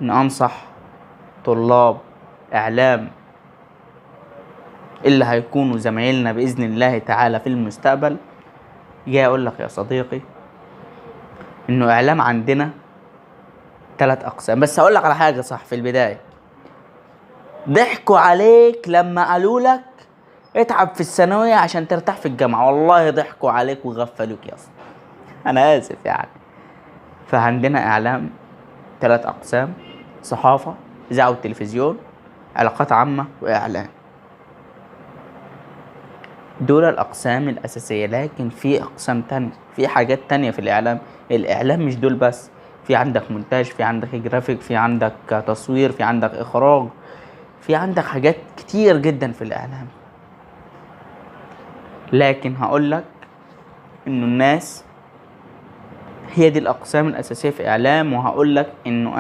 ان انصح طلاب اعلام اللي هيكونوا زمايلنا باذن الله تعالى في المستقبل، جاي اقول لك يا صديقي انه اعلام عندنا 3 اقسام. بس اقول لك على حاجه صح في البدايه، ضحكوا عليك لما قالوا لك اتعب في الثانويه عشان ترتاح في الجامعه، والله ضحكوا عليك وغفلوك يا اسطى، انا اسف يعني. فعندنا اعلام 3 اقسام: صحافه، اذاعه والتلفزيون، علاقات عامه، واعلان. دول الأقسام الأساسية، لكن في أقسام تانية، في حاجات تانية في الإعلام. الإعلام مش دول بس، في عندك مونتاج، في عندك جرافيك، في عندك تصوير، في عندك إخراج، في عندك حاجات كتير جدا في الإعلام. لكن هقولك إنه الناس هي دي الأقسام الأساسية في إعلام، وهقولك إنه